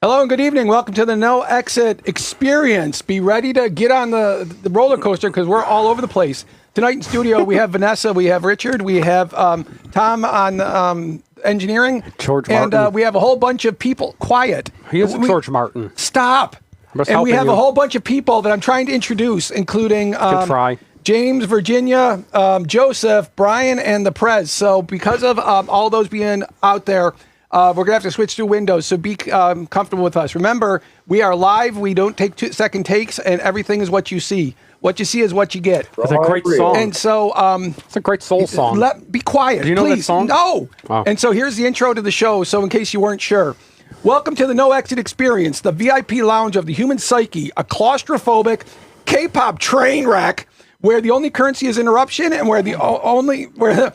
Hello and good evening. Welcome to the No Exit Experience. Be ready to get on the roller coaster because we're all over the place. Tonight in studio, we have Vanessa, we have Richard, we have Tom on engineering. George Martin. And we have a whole bunch of people. Quiet. He is George Martin. Stop. And we have a whole bunch of people that I'm trying to introduce, including James, Virginia, Joseph, Brian, and the Prez. So because of all those being out there, we're going to have to switch through windows, so be comfortable with us. Remember, we are live. We don't take 2-second takes, and everything is what you see. What you see is what you get. It's a great song. And so... it's a great soul song. Be quiet, Do you know please. that song? No! Oh. And so here's the intro to the show, so in case you weren't sure. Welcome to the No Exit Experience, the VIP lounge of the human psyche, a claustrophobic K-pop train wreck where the only currency is interruption and where the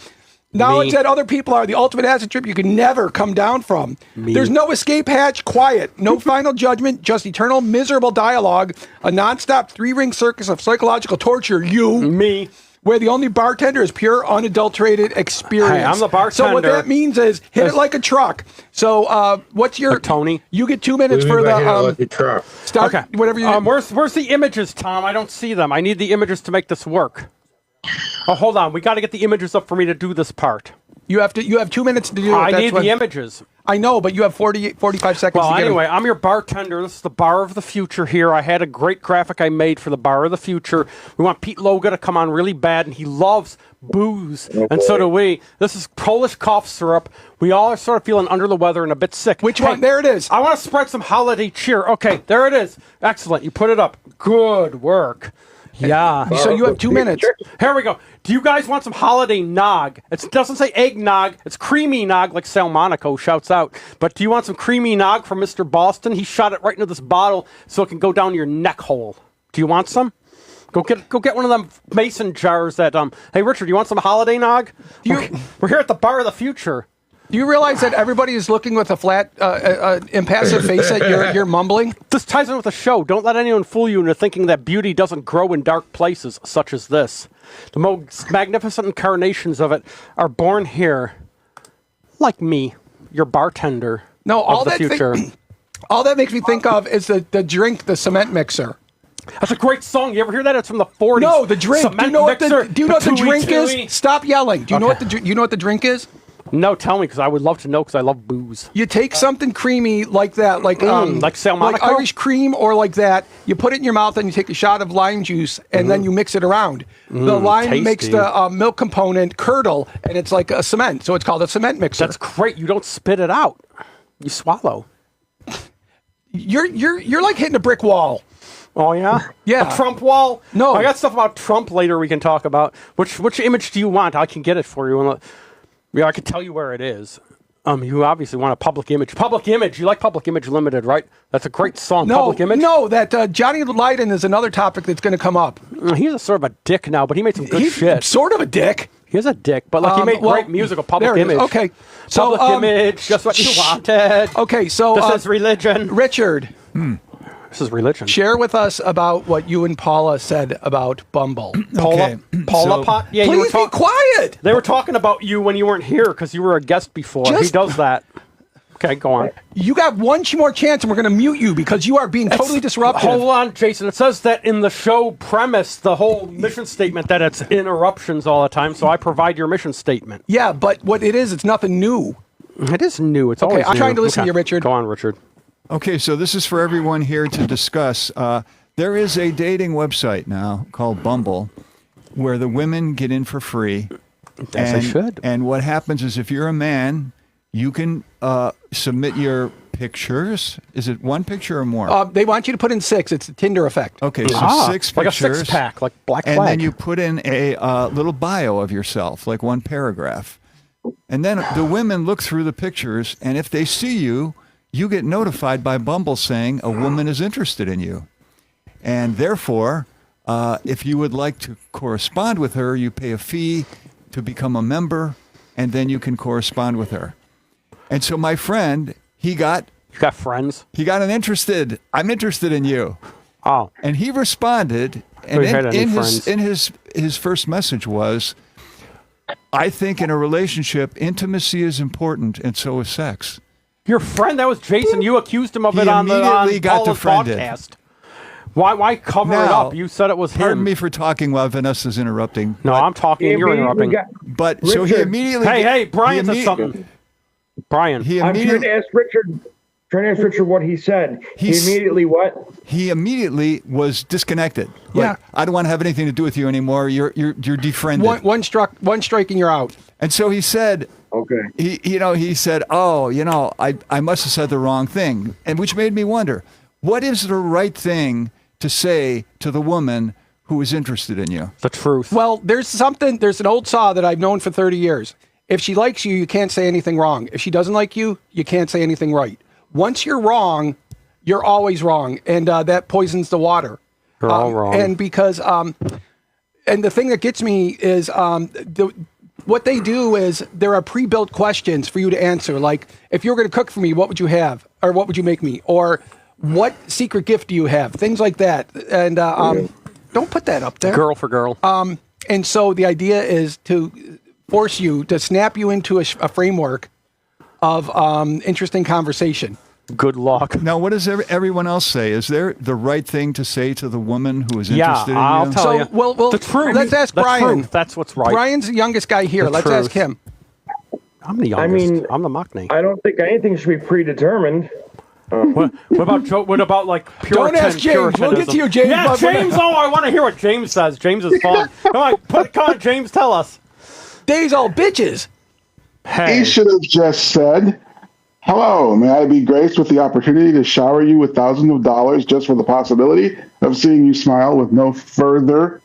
knowledge that other people are the ultimate acid trip you can never come down from. There's no escape hatch, quiet, no final judgment, just eternal miserable dialogue, a nonstop three-ring circus of psychological torture, where the only bartender is pure, unadulterated experience. Hey, I'm the bartender. So what that means is hit it like a truck. So what's your... Like Tony? You get 2 minutes for the... like a truck. Start, okay. Whatever you... Where's the images, Tom? I don't see them. I need the images to make this work. Oh, hold on. We got to get the images up for me to do this part. You have 2 minutes to do it. I need the images. I know, but you have 45 seconds Well, to get anyway, I'm your bartender. This is the Bar of the Future here. I had a great graphic I made for the Bar of the Future. We want Pete Loga to come on really bad, and he loves booze, and so do we. This is Polish cough syrup. We all are sort of feeling under the weather and a bit sick. Which one? There it is. I want to spread some holiday cheer. Okay, there it is. Excellent. You put it up. Good work. Yeah. So you have 2 minutes. Here we go. Do you guys want some holiday nog? It doesn't say eggnog. It's creamy nog, like Sal Monaco shouts out. But do you want some creamy nog from Mr. Boston? He shot it right into this bottle so it can go down your neck hole. Do you want some? Go get one of them mason jars that, hey, Richard, you want some holiday nog? We're here at the Bar of the Future. Do you realize that everybody is looking with a flat, impassive face at you're mumbling? This ties in with the show. Don't let anyone fool you into thinking that beauty doesn't grow in dark places such as this. The most magnificent incarnations of it are born here, like me, your bartender of the future. All that makes me think of is the drink, the cement mixer. That's a great song. You ever hear that? It's from the 40s. No, the drink. Cement Do you know what mixer, the drink is? Stop yelling. Do you know what the drink is? No, tell me, because I would love to know, because I love booze. You take something creamy like that, like Sal Monaco? like Irish cream or like that. You put it in your mouth and you take a shot of lime juice and then you mix it around. The lime tasty. makes the milk component curdle and it's like a cement. So it's called a cement mixer. That's great. You don't spit it out. You swallow. You're like hitting a brick wall. Oh, yeah? Yeah. A Trump wall? No. I got stuff about Trump later we can talk about. Which image do you want? I can get it for you. Yeah, I can tell you where it is. You obviously want a Public Image. Public Image. You like Public Image Limited, right? That's a great song, Public Image. No, that Johnny Lydon is another topic that's going to come up. He's a sort of a dick now, but he made some good shit. Sort of a dick. He's a dick, but like he made great musical Public Image. Okay. So, Public Image, just what you wanted. Okay, so... This is religion. Richard. This is religion. Share with us about what you and Paula said about Bumble. Paula Pot? Yeah, please be quiet. They were talking about you when you weren't here because you were a guest before. He does that. Okay, go on. You got one more chance and we're going to mute you because you are being totally disruptive. Hold on, Jason. It says that in the show premise, the whole mission statement, that it's interruptions all the time, so I provide your mission statement. Yeah, but what it is, it's nothing new. It is new. It's always new. I'm trying to listen to you, Richard. Go on, Richard. Okay, so this is for everyone here to discuss. There is a dating website now called Bumble where the women get in for free. As they should. And what happens is if you're a man, you can submit your pictures. Is it one picture or more? They want you to put in 6. It's the Tinder effect. Okay, so 6 pictures. Like a 6-pack, like Black Flag. And then you put in a little bio of yourself, like one paragraph. And then the women look through the pictures, and if they see you, you get notified by Bumble saying a woman is interested in you. And therefore, if you would like to correspond with her, you pay a fee to become a member, and then you can correspond with her. And so my friend, You got friends? He got an interested, I'm interested in you. Oh. And he responded, and in his first message was, I think in a relationship, intimacy is important, and so is sex. Your friend, that was Jason. You accused him of it on the podcast. Why cover it up? You said it was him. Pardon me for talking while Vanessa's interrupting. No, I'm talking and you're interrupting. But Richard, so he immediately... Hey, Brian said something. Brian. I'm trying to ask Richard what he said. He immediately what? He immediately was disconnected. Like, I don't want to have anything to do with you anymore. You're defriended. One strike and you're out. And so he said... Okay. He said, I must have said the wrong thing. And which made me wonder, what is the right thing to say to the woman who is interested in you? The truth. Well, there's an old saw that I've known for 30 years. If she likes you, you can't say anything wrong. If she doesn't like you, you can't say anything right. Once you're wrong, you're always wrong. And that poisons the water. You're all wrong. And because, and the thing that gets me is what they do is there are pre-built questions for you to answer. Like, if you were going to cook for me, what would you have? Or what would you make me? Or what secret gift do you have? Things like that. And don't put that up there. Girl for girl. And so the idea is to force you, to snap you into a framework of interesting conversation. Good luck. Now, what does everyone else say? Is there the right thing to say to the woman who is interested in you? I'll tell you. Well, the truth. Let's ask Brian. Truth. That's what's right. Brian's the youngest guy here. Let's ask him. I'm the youngest. I'm the Maknae. I don't think anything should be predetermined. What about like Puritan? Don't ask James. We'll get to you, James. Yeah, James. I want to hear what James says. James is fun. Come on, James. Tell us. Days all bitches. Hey. He should have just said, "Hello, may I be graced with the opportunity to shower you with thousands of dollars just for the possibility of seeing you smile with no further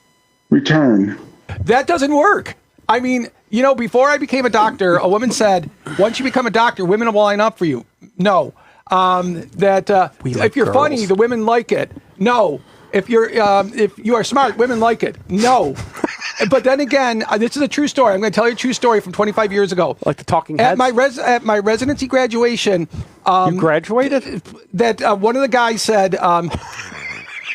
return." That doesn't work. I mean, before I became a doctor, a woman said, once you become a doctor, women will line up for you. No. If you're funny, the women like it. No. If you are smart, women like it. No. But then again, this is a true story. I'm going to tell you a true story from 25 years ago. Like the Talking Heads? At my residency graduation... you graduated? That one of the guys said...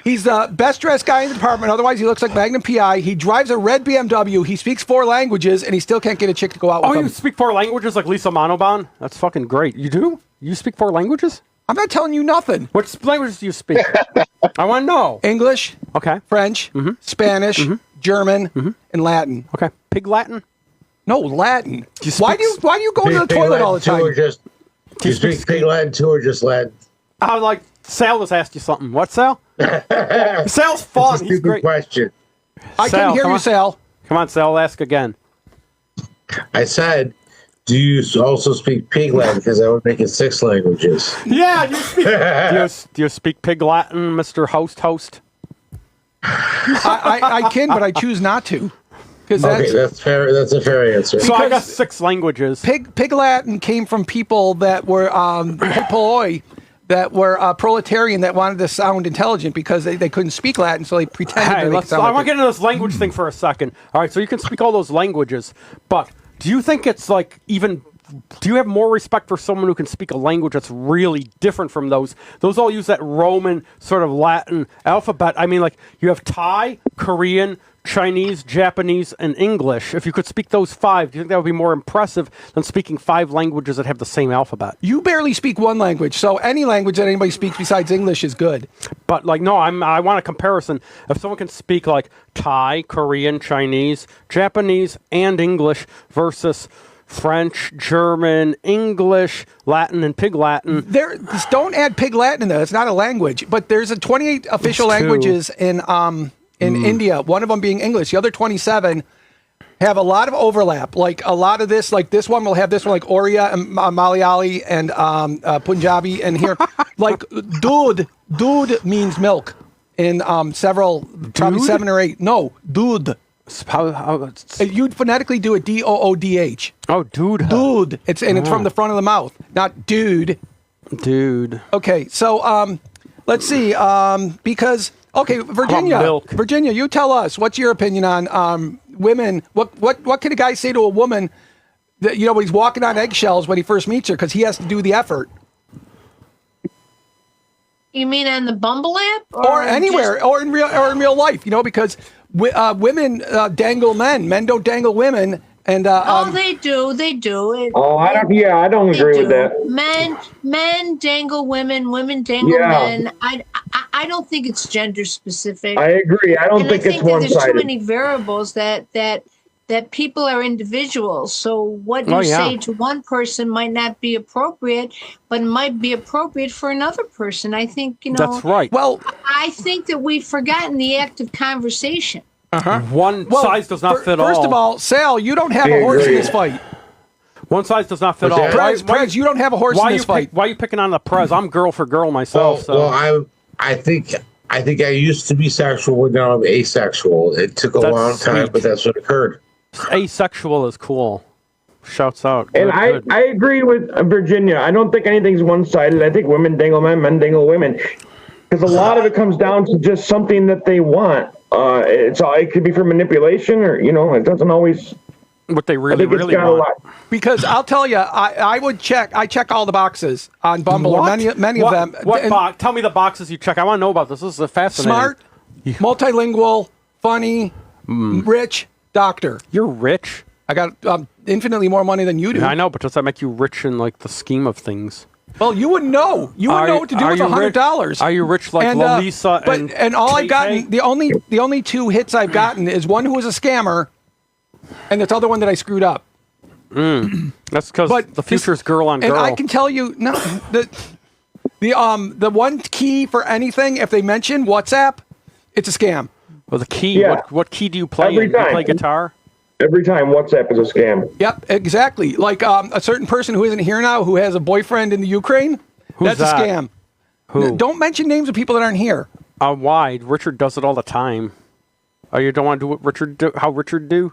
he's the best dressed guy in the department. Otherwise, he looks like Magnum PI. He drives a red BMW. He speaks 4 languages, and he still can't get a chick to go out with him. Oh, you speak 4 languages like Lisa Manobon? That's fucking great. You do? You speak 4 languages? I'm not telling you nothing. What languages do you speak? I want to know. English. Okay. French. Mm-hmm. Spanish. Mm-hmm. German. Mm-hmm. And Latin. Okay. Pig Latin? No, Latin. Why do you go to the toilet Latin all the time? Do you speak Pig Latin too, or just Latin? I like Sal just asked you something. What, Sal? Sal's fun. That's a stupid great. Question. I can hear you, Sal. Come on, Sal. Ask again. I said, do you also speak Pig Latin? Because I would make it 6 languages. Yeah, do you speak Pig Latin, Mr. Host? I can, but I choose not to. Okay, that's fair. That's a fair answer. So I got 6 languages. Pig Latin came from people that were polloi, that were proletarian, that wanted to sound intelligent because they couldn't speak Latin, so they pretended to sound I want to get into this language thing for a second. All right, so you can speak all those languages, but do you think it's like do you have more respect for someone who can speak a language that's really different from those? Those all use that Roman sort of Latin alphabet. I mean, like you have Thai, Korean, Chinese, Japanese, and English. If you could speak those 5, do you think that would be more impressive than speaking 5 languages that have the same alphabet? You barely speak 1 language, so any language that anybody speaks besides English is good. But no, I want a comparison. If someone can speak like Thai, Korean, Chinese, Japanese, and English versus French, German, English, Latin, and Pig Latin. Don't add Pig Latin in there. It's not a language. But there's 28 official languages in India, one of them being English. The other 27 have a lot of overlap. Like a lot of this, like this one will have this one, like Oriya and Malayali and Punjabi. And here, like dood means milk in probably 7 or 8. No, dood. You'd phonetically do it DOODH. Oh, dude. Dude. It's from the front of the mouth, not dude. Dude. Okay, so let's see. Because Virginia, you tell us, what's your opinion on women? What can a guy say to a woman that when he's walking on eggshells when he first meets her because he has to do the effort? You mean on the Bumble app, or anywhere, or in real life? Because women dangle men. Men don't dangle women. And they do. I don't agree with that. Men dangle women, women dangle men. I don't think it's gender specific. I agree. I don't think it's one-sided. There's too many variables that people are individuals. So what you say to one person might not be appropriate, but it might be appropriate for another person. I think, That's right. Well, I think that we've forgotten the act of conversation. One size does not fit all. First of all, Sal, you don't have a horse in this fight. One size does not fit all. Prez, you don't have a horse in this fight. Why are you picking on the Prez? I'm girl for girl myself. Well, I think I used to be sexual, but now I'm asexual. It took a long time, but that's what occurred. Asexual is cool. Shouts out. And I agree with Virginia. I don't think anything's one-sided. I think women dangle men, men dangle women. Because a lot of it comes down to just something that they want. It could be for manipulation, or it doesn't always. What they really want. Because I'll tell you, I would check. I check all the boxes on Bumble. Or many of them. What box? Tell me the boxes you check. I want to know about this. This is fascinating. Smart, multilingual, funny, rich, doctor. You're rich. I got infinitely more money than you do. I know, but does that make you rich in the scheme of things? Well, you wouldn't know. You wouldn't know what to do with $100. Are you rich like Lalisa and all I've gotten, the only two hits I've gotten is one who was a scammer, and this other one that I screwed up. That's because the future's girl on girl. And I can tell you, the one key for anything, if they mention WhatsApp, it's a scam. Well, the key. Yeah. What key do you play? Every time. You play guitar? Every time WhatsApp is a scam. Yep, exactly. Like a certain person who isn't here now who has a boyfriend in the Ukraine. Who's that's a scam. Who? Don't mention names of people that aren't here. Why? Richard does it all the time. Oh, you don't want to do what Richard do? How Richard do?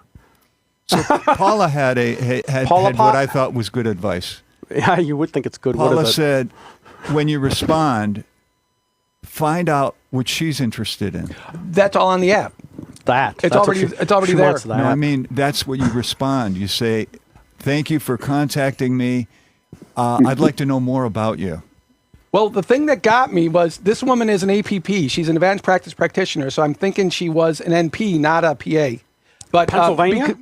So Paula had what I thought was good advice. Yeah, you would think it's good. Paula said, when you respond, find out what she's interested in. That's all on the app. It's already there. No, I mean, that's what you respond. You say, thank you for contacting me. I'd like to know more about you. Well, the thing that got me was this woman is an APP. She's an advanced practice practitioner, so I'm thinking she was an NP, not a PA. But Pennsylvania?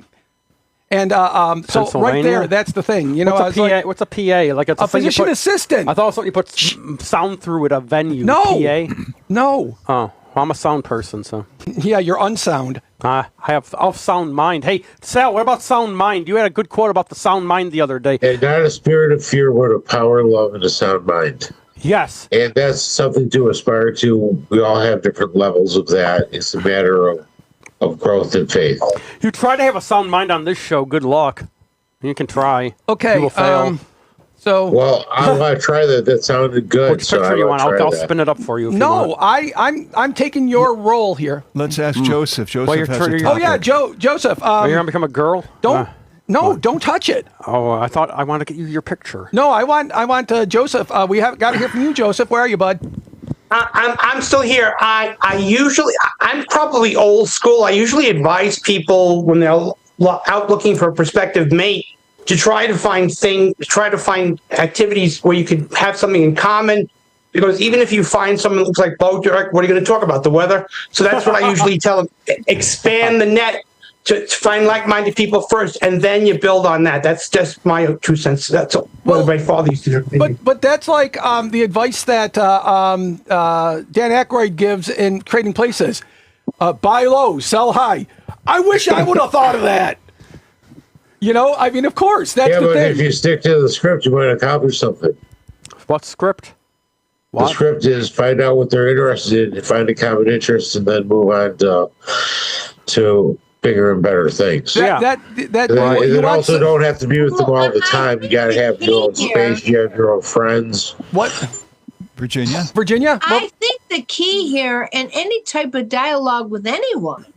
So right there, that's the thing. What's a PA? Like it's a physician assistant. I thought it was something you put sound through at a venue. No. PA? No. Oh. Well, I'm a sound person, so. Yeah, you're unsound. I have sound mind. Hey, Sal, what about sound mind? You had a good quote about the sound mind the other day. And not a spirit of fear, but a power, love, and a sound mind. Yes. And that's something to aspire to. We all have different levels of that. It's a matter of growth and faith. You try to have a sound mind on this show. Good luck. You can try. Okay. You will fail. Well, I want to try that. That sounded good. Which picture you want? I'll spin it up for you. If you want. I'm taking your role here. Let's ask Joseph. Joseph has a topic. Joseph. Are you gonna become a girl? Don't touch it. Oh, I thought I wanted to get you your picture. No, I want Joseph. We have got to hear from you, Joseph. Where are you, bud? I'm still here. I'm probably old school. I usually advise people when they're out looking for a prospective mate to try to find activities where you could have something in common. Because even if you find someone that looks like Bo Derek, what are you going to talk about? The weather? So that's what I usually tell them. Expand the net to find like-minded people first, and then you build on that. That's just my 2 cents. That's what my father used to do. But that's like the advice that Dan Aykroyd gives in Trading Places. Buy low, sell high. I wish I would have thought of that. Of course, that's the thing. But if you stick to the script, you might accomplish something. What script? The script is find out what they're interested in, find a common interest, and then move on to bigger and better things. You also don't have to be with them all the time. You got to have your own space. You have your own friends. What? Virginia? I think the key here in any type of dialogue with anyone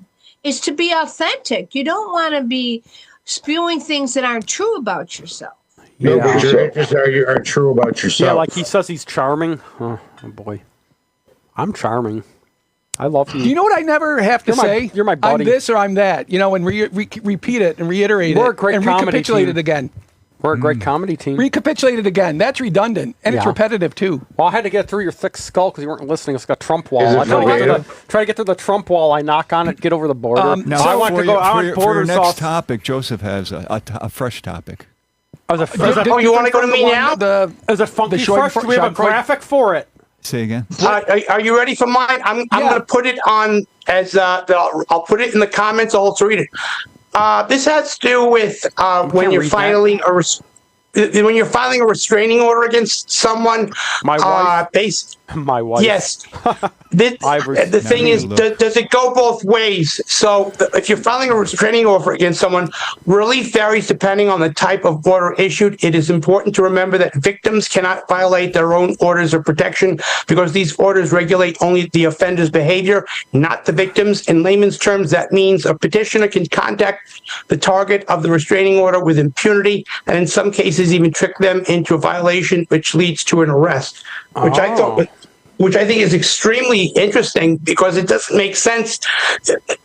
is to be authentic. You don't want to be spewing things that aren't true about yourself. No, but your interests are true about yourself. Yeah, like he says he's charming. Oh boy. I'm charming. I love you. You know what I never have to say? You're my buddy. I'm this or I'm that. And repeat it and reiterate We're it and recapitulate it again. We're a great comedy team. Recapitulate it again. That's redundant, and it's repetitive, too. Well, I had to get through your thick skull because you weren't listening. It's got Trump wall. Is it try to get through the Trump wall. I knock on it, get over the border. Now, I want to go. I want for your next sauce. topic, Joseph has a fresh topic. You want to go to me now? Is it funky fresh? Do we have a graphic for it? Say again. Are you ready for mine? I'm going to put it on as I'll put it in the comments. I'll also read it. This has to do with when you're filing a restraining order against someone. My wife. My wife. Yes. The thing is, does it go both ways? So if you're filing a restraining order against someone, relief varies depending on the type of order issued. It is important to remember that victims cannot violate their own orders of protection because these orders regulate only the offender's behavior, not the victim's. In layman's terms, that means a petitioner can contact the target of the restraining order with impunity, and in some cases even trick them into a violation which leads to an arrest, which I think is extremely interesting because it doesn't make sense.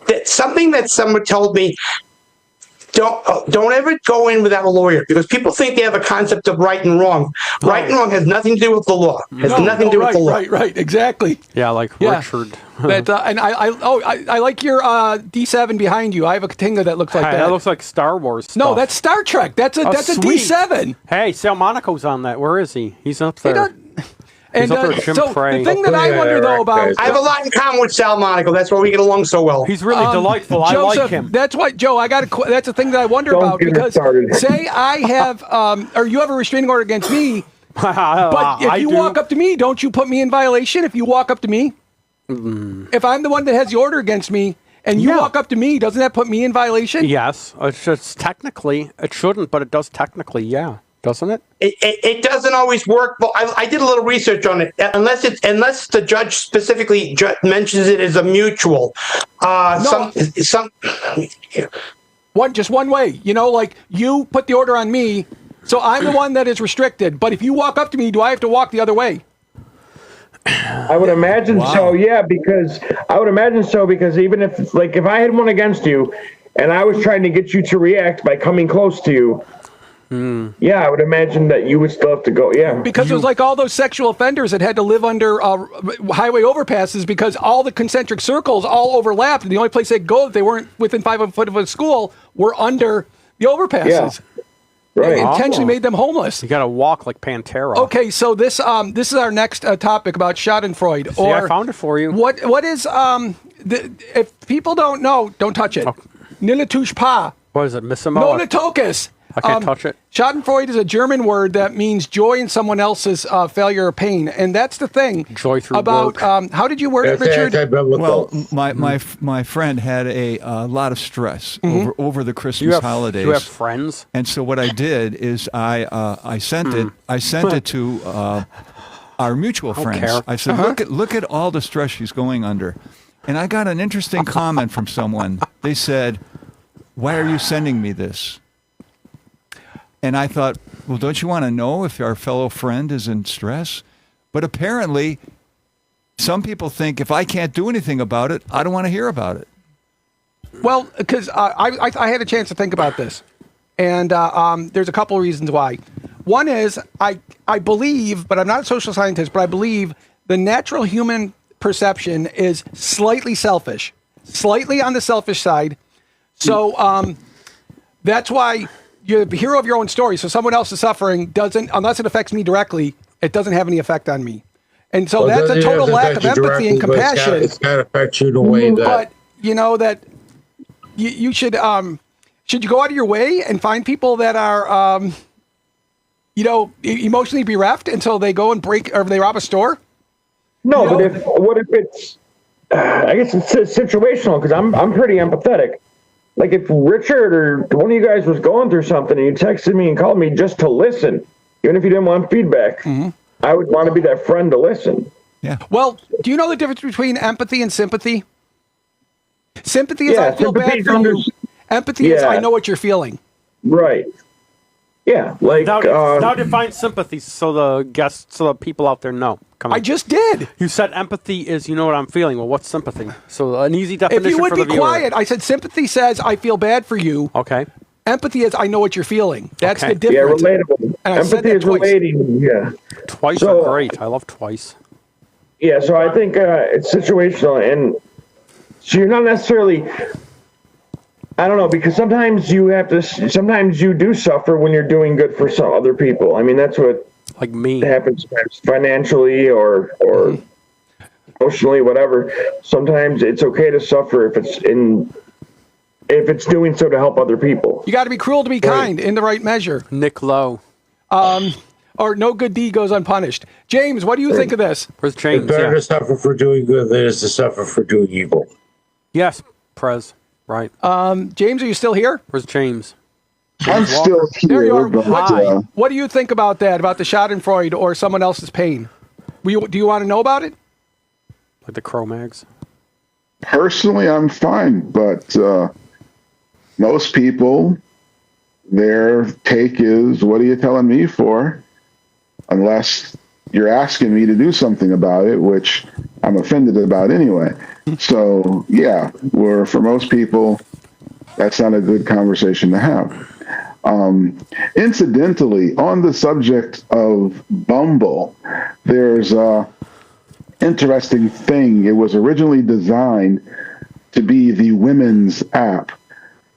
That something that someone told me, don't ever go in without a lawyer because people think they have a concept of right and wrong. Right and wrong has nothing to do with the law. Has nothing to do with the law. Right, exactly. Yeah, Richard. And I like your D7 behind you. I have a Katinga that looks like that. That looks like Star Wars stuff. No, that's Star Trek. That's a D7. Hey, Sal Monaco's on that. Where is he? He's up there. And so the thing that I wonder though about, I have a lot in common with Sal Monaco. That's why we get along so well. He's really delightful. I like him. That's why, Joe. That's the thing that I wonder about because say I have, or you have a restraining order against me, but if you walk up to me, don't you put me in violation? If you walk up to me, if I'm the one that has the order against me. And you walk up to me, doesn't that put me in violation? Yes, it's technically it shouldn't, but it does technically. Yeah. Doesn't it? It doesn't always work. But I did a little research on it. Unless the judge specifically mentions it as a mutual. Just one way. Like you put the order on me, so I'm the one that is restricted. But if you walk up to me, do I have to walk the other way? I would imagine so. Yeah, because even if I had one against you, and I was trying to get you to react by coming close to you. Yeah, I would imagine that you would still have to go. Yeah, because it was like all those sexual offenders that had to live under highway overpasses because all the concentric circles all overlapped, and the only place they'd go if they weren't within 5 foot of a school were under the overpasses. Yeah. Right. It intentionally made them homeless. You got to walk like Pantera. Okay, so this is our next topic about Schadenfreude. See, I found it for you. What is if people don't know, don't touch it. Ne le touche pas. What is it, Missimo? No le toques. I can't touch it. Schadenfreude is a German word that means joy in someone else's failure or pain, and that's the thing. Joy through about work. How did you word it, Richard? Well, my friend had a lot of stress over the Christmas holidays. You have friends, and so what I did is I sent it to our mutual friends. I said, look at all the stress she's going under, and I got an interesting comment from someone. They said, "Why are you sending me this?" And I thought, well, don't you want to know if our fellow friend is in stress? But apparently, some people think if I can't do anything about it, I don't want to hear about it. Well, because I had a chance to think about this. And there's a couple of reasons why. One is I believe, but I'm not a social scientist, but I believe the natural human perception is slightly selfish, slightly on the selfish side. So that's why you're the hero of your own story. So someone else is suffering unless it affects me directly, it doesn't have any effect on me. And so that's a total lack of empathy and compassion. It's got to affect you the way that. But you know that you should you go out of your way and find people that are emotionally bereft until they go and break or they rob a store? No, but what if it's? I guess it's situational because I'm pretty empathetic. Like if Richard or one of you guys was going through something and you texted me and called me just to listen, even if you didn't want feedback, I would want to be that friend to listen. Yeah. Well, do you know the difference between empathy and sympathy? Sympathy is I feel bad for you. Empathy is I know what you're feeling. Right. Yeah. Like now define sympathy so the people out there know. I just did. You said empathy is you know what I'm feeling. Well, what's sympathy? So an easy definition for the viewer. If you would be quiet, I said sympathy says I feel bad for you. Okay. Empathy is I know what you're feeling. That's the difference. Yeah, relatable. Empathy is relating. Yeah. Twice are great. I love twice. Yeah, so I think it's situational, and so you're not necessarily. I don't know, because sometimes you do suffer when you're doing good for some other people. I mean, that's what like me happens financially or emotionally, whatever. Sometimes it's okay to suffer if it's doing so to help other people. You got to be cruel to be kind in the right measure. Nick Lowe. Or no good deed goes unpunished. James, what do you think of this? Where's James? It's better to suffer for doing good than it is to suffer for doing evil. Yes, Prez. Right. James, are you still here? Where's James? I'm still here. There you are. But, what do you think about that, about the Schadenfreude or someone else's pain? Do you want to know about it? Like the Cro-Mags? Personally, I'm fine, but most people, their take is, what are you telling me for? Unless you're asking me to do something about it, which I'm offended about anyway. So, yeah, for most people, that's not a good conversation to have. Incidentally, on the subject of Bumble, there's a interesting thing. It was originally designed to be the women's app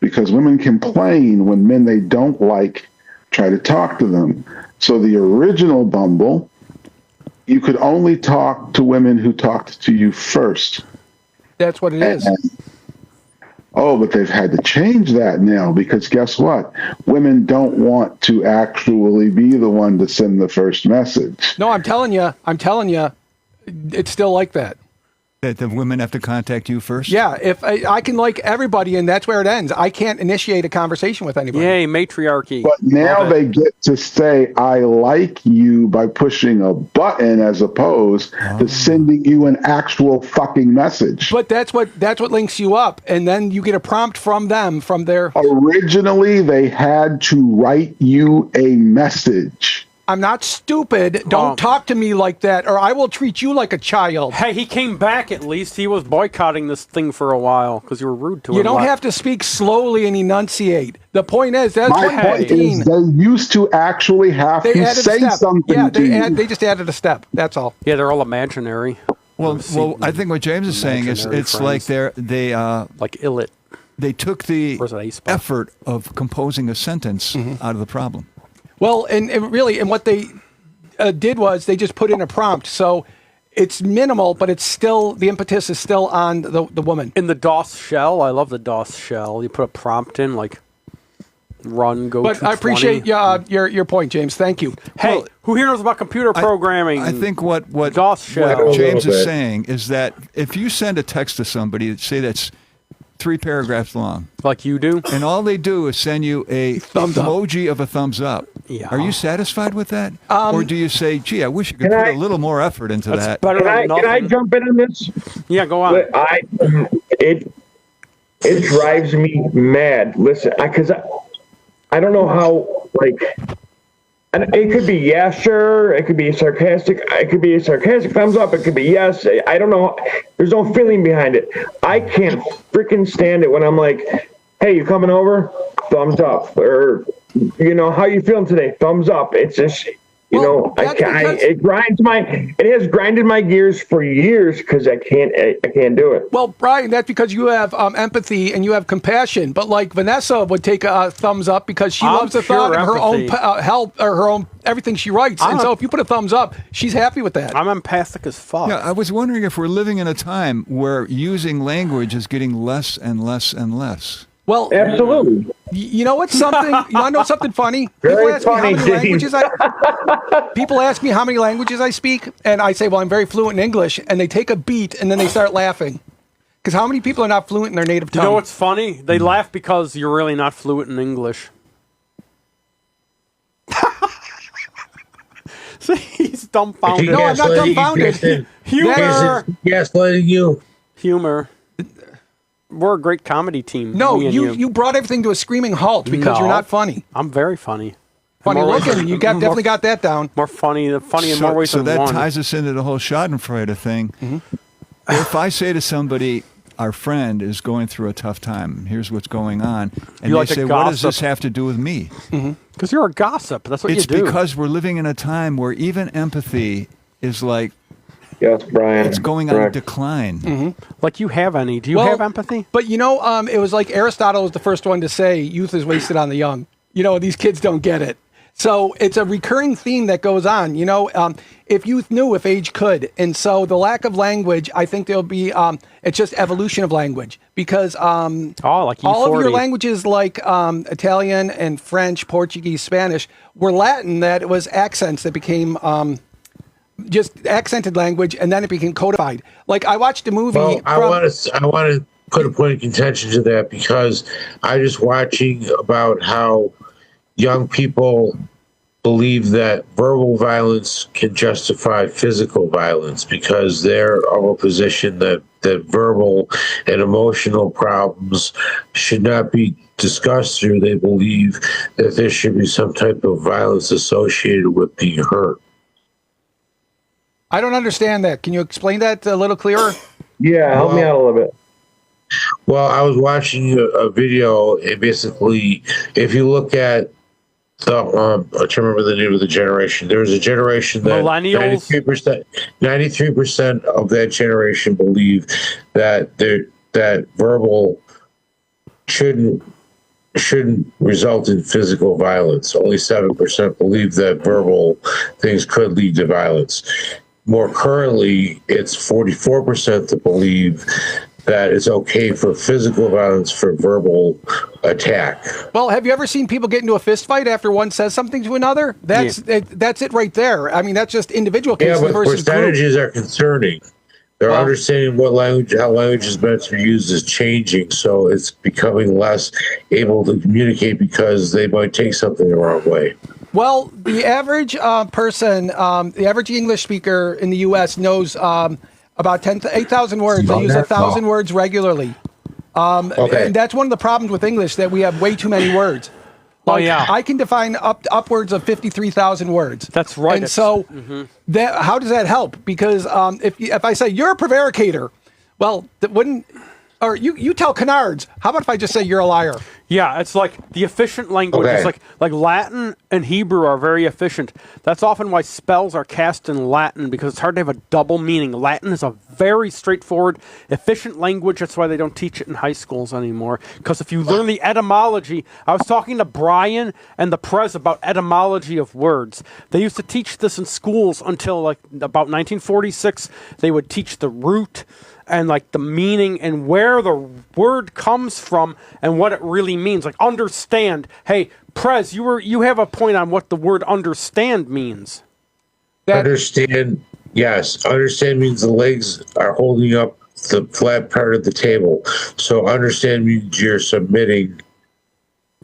because women complain when men they don't like try to talk to them. So the original Bumble, you could only talk to women who talked to you first. That's what it is. But they've had to change that now because guess what? Women don't want to actually be the one to send the first message. No, I'm telling you, it's still like that. That the women have to contact you first? Yeah, if I can like everybody and that's where it ends. I can't initiate a conversation with anybody. Yay, matriarchy. But now they get to say, I like you by pushing a button as opposed to sending you an actual fucking message. But that's what links you up. And then you get a prompt from them, from their... Originally, they had to write you a message. I'm not stupid. Don't talk to me like that, or I will treat you like a child. Hey, he came back at least. He was boycotting this thing for a while because you were rude to him. You don't have to speak slowly and enunciate. The point is, that's my point is they used to actually have to say something to you. They just added a step. That's all. Yeah, they're all imaginary. Well, I think what James is saying is it's like they like illit. They took the effort of composing a sentence out of the problem. Well, and what they did was they just put in a prompt. So it's minimal, but it's still, the impetus is still on the woman. In the DOS shell, I love the DOS shell. You put a prompt in, like run, go But I appreciate your point, James. Thank you. Hey, who here knows about computer programming? I think what DOS shell. What James is saying is that if you send a text to somebody, say that's 3 paragraphs long. Like you do? And all they do is send you a emoji of a thumbs up. Yeah. Are you satisfied with that? Or do you say, gee, I wish you could put a little more effort into that? Can I jump in on this? Yeah, go on. It drives me mad. Listen, because I don't know how, it could be yes, sure. It could be sarcastic. It could be a sarcastic thumbs up. It could be yes. I don't know. There's no feeling behind it. I can't freaking stand it when I'm like, hey, you coming over? Thumbs up. Or, how you feeling today? Thumbs up. It's just, it has grinded my gears for years because I can't do it. Well, Brian, that's because you have empathy and you have compassion. But like Vanessa would take a thumbs up because she loves the thought of her own help or her own everything she writes. And so if you put a thumbs up, she's happy with that. I'm empathic as fuck. Yeah, I was wondering if we're living in a time where using language is getting less and less and less. Well, absolutely. You know what's something? You want to know something funny? Very funny. People ask me how many languages I speak, and I say, well, I'm very fluent in English, and they take a beat, and then they start laughing. Because how many people are not fluent in their native tongue? You know what's funny? They laugh because you're really not fluent in English. See, he's dumbfounded. No, I'm not dumbfounded. Humor. Gaslighting you. Humor. We're a great comedy team. No, you brought everything to a screaming halt because you're not funny. I'm very funny. Funny looking. You definitely got that down. More funny in more ways than one. So that ties us into the whole Schadenfreude thing. If I say to somebody, our friend is going through a tough time. Here's what's going on. And they say, what does this have to do with me? Because you're a gossip. That's what you do. It's because we're living in a time where even empathy is like, yes, Brian, it's going on decline. Like you have any. Do you have empathy? But, it was like Aristotle was the first one to say youth is wasted on the young. These kids don't get it. So it's a recurring theme that goes on. If youth knew, if age could. And so the lack of language, I think there'll be, it's just evolution of language. Because like all of your languages like Italian and French, Portuguese, Spanish were Latin that was accents that became just accented language, and then it became codified. Like I watched a movie. Well, I want to put a point of contention to that because I just watching about how young people believe that verbal violence can justify physical violence because they're of a position that verbal and emotional problems should not be discussed through. They believe that there should be some type of violence associated with being hurt. I don't understand that. Can you explain that a little clearer? Yeah, help me out a little bit. Well, I was watching a video, and basically, if you look at the, I can't remember the name of the generation. There was a generation that millennials. 93% of that generation believe that verbal shouldn't result in physical violence. Only 7% believe that verbal things could lead to violence. More currently, it's 44% that believe that it's okay for physical violence for verbal attack. Well, have you ever seen people get into a fist fight after one says something to another? That's it right there. I mean, that's just individual cases versus percentages are concerning. They're understanding how language is meant to be used is changing, so it's becoming less able to communicate because they might take something the wrong way. Well, the average person, the average English speaker in the U.S. knows about 8,000 words. They use 1,000 words regularly. And that's one of the problems with English, that we have way too many words. I can define upwards of 53,000 words. That's right. And so how does that help? Because if I say you're a prevaricator, well, that wouldn't... Or you tell canards. How about if I just say you're a liar? Yeah, it's like the efficient language. Okay. It's like Latin and Hebrew are very efficient. That's often why spells are cast in Latin, because it's hard to have a double meaning. Latin is a very straightforward, efficient language. That's why they don't teach it in high schools anymore. Because if you learn the etymology, I was talking to Brian and the Prez about etymology of words. They used to teach this in schools until like about 1946. They would teach the root and like the meaning and where the word comes from and what it really means. Like understand. Hey, Prez, you have a point on what the word understand means. Understand, yes. Understand means the legs are holding up the flat part of the table. So understand means you're submitting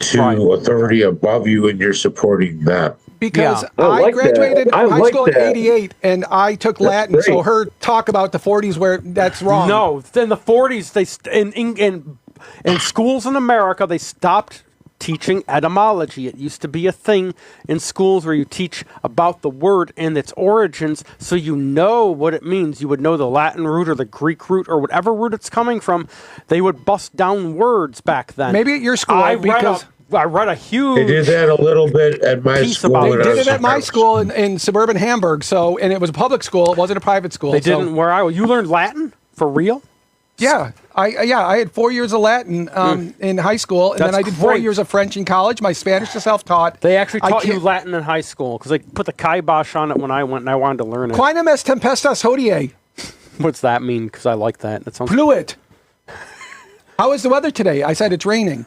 to authority above you and you're supporting them. Because I graduated high school in 88 and I took Latin, so her talk about the 40s where that's wrong. No, in the 40s, in schools in America, they stopped teaching etymology. It used to be a thing in schools where you teach about the word and its origins, so you know what it means. You would know the Latin root or the Greek root or whatever root it's coming from. They would bust down words back then. Maybe at your school, I read a huge... They did that a little bit at my school. They did it at my school in suburban Hamburg, and it was a public school. It wasn't a private school. They didn't where I was. You learned Latin? For real? Yeah. I had 4 years of Latin in high school, and then I did 4 years of French in college. My Spanish is self-taught. They actually taught you Latin in high school, because they put the kibosh on it when I went, and I wanted to learn it. Quinem est tempestas hodie. What's that mean? Because I like that. That sounds... Pluit. How is the weather today? I said it's raining.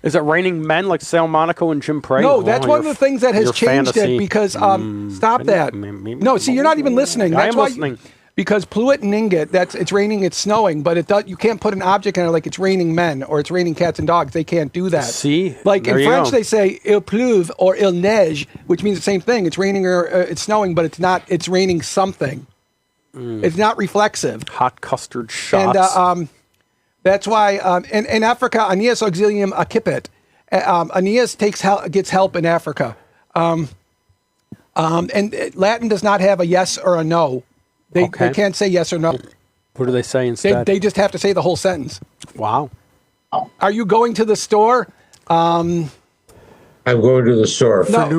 Is it raining men like Sal Monaco and Jim Prey? No, that's one of the things that has changed it, because stop that. No, see, you're not even listening. That's why. Listening. Because pluit and ingot, it's raining, it's snowing, but you can't put an object in it like it's raining men or it's raining cats and dogs. They can't do that. See? Like in French, they say il pleuve or il neige, which means the same thing. It's raining or it's snowing, but it's not. It's raining something. It's not reflexive. Hot custard shots. And that's why in Africa, Aeneas auxilium accipit. Aeneas gets help in Africa. And Latin does not have a yes or a no. They can't say yes or no. What do they say instead? They just have to say the whole sentence. Wow. Are you going to the store? I'm going to the store. No,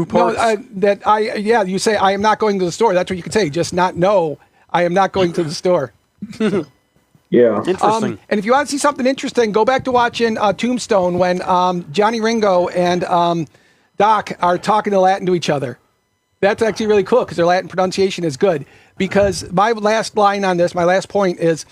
you say, I am not going to the store. That's what you could say. Just not no, I am not going to the store. Yeah. Interesting. And if you want to see something interesting, go back to watching Tombstone when Johnny Ringo and Doc are talking the Latin to each other. That's actually really cool because their Latin pronunciation is good. Because my last line on this, my last point is,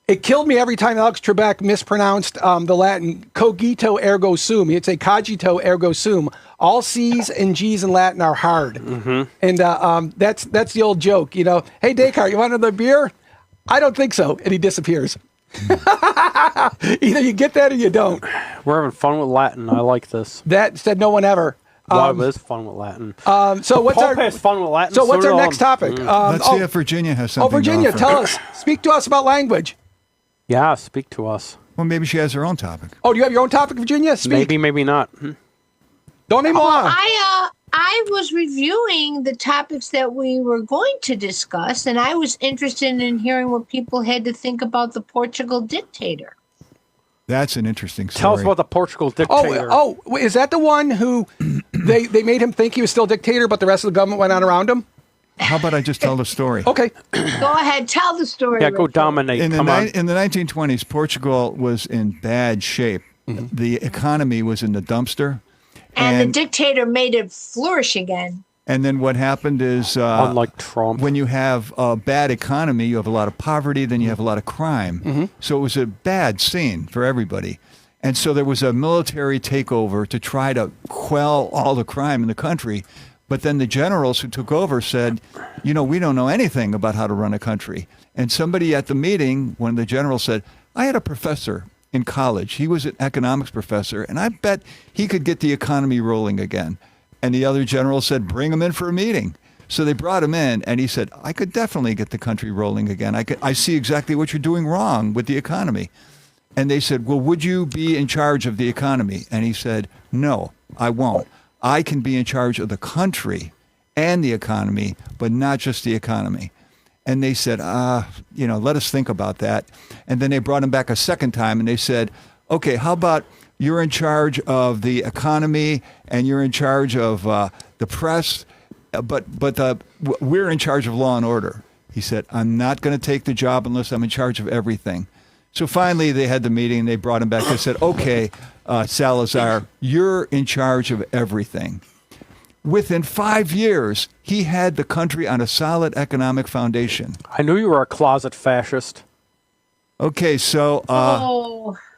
it killed me every time Alex Trebek mispronounced the Latin cogito ergo sum. He'd say cogito ergo sum. All C's and G's in Latin are hard. Mm-hmm. And that's the old joke, you know. Hey, Descartes, you want another beer? I don't think so. And he disappears. Either you get that or you don't. We're having fun with Latin. I like this. That said no one ever. It is fun with Latin. So what's our fun with Latin? So what's our next topic? Let's see if Virginia has something. Virginia, tell us. Speak to us about language. Yeah, speak to us. Well, maybe she has her own topic. Oh, do you have your own topic, Virginia? Speak. Maybe not. Don't name one. I was reviewing the topics that we were going to discuss, and I was interested in hearing what people had to think about the Portugal dictator. That's an interesting story. Tell us about the Portugal dictator. Oh, is that the one who they made him think he was still dictator, but the rest of the government went on around him? How about I just tell the story? Okay. Go ahead, tell the story. Yeah, go dominate. In the 1920s, Portugal was in bad shape. Mm-hmm. The economy was in the dumpster. And the dictator made it flourish again. And then what happened is, unlike Trump, when you have a bad economy, you have a lot of poverty, then you have a lot of crime. Mm-hmm. So it was a bad scene for everybody. And so there was a military takeover to try to quell all the crime in the country. But then the generals who took over said, we don't know anything about how to run a country. And somebody at the meeting, one of the generals said, I had a professor in college. He was an economics professor, and I bet he could get the economy rolling again. And the other general said, bring him in for a meeting. So they brought him in, and he said, I could definitely get the country rolling again. I see exactly what you're doing wrong with the economy. And they said, well, would you be in charge of the economy? And he said, no, I won't. I can be in charge of the country and the economy, but not just the economy. And they said, let us think about that. And then they brought him back a second time, and they said, okay, how about you're in charge of the economy and you're in charge of the press, but we're in charge of law and order. He said, I'm not going to take the job unless I'm in charge of everything. So finally they had the meeting, they brought him back. They said, okay, Salazar, you're in charge of everything. Within 5 years, he had the country on a solid economic foundation. I knew you were a closet fascist. Okay, so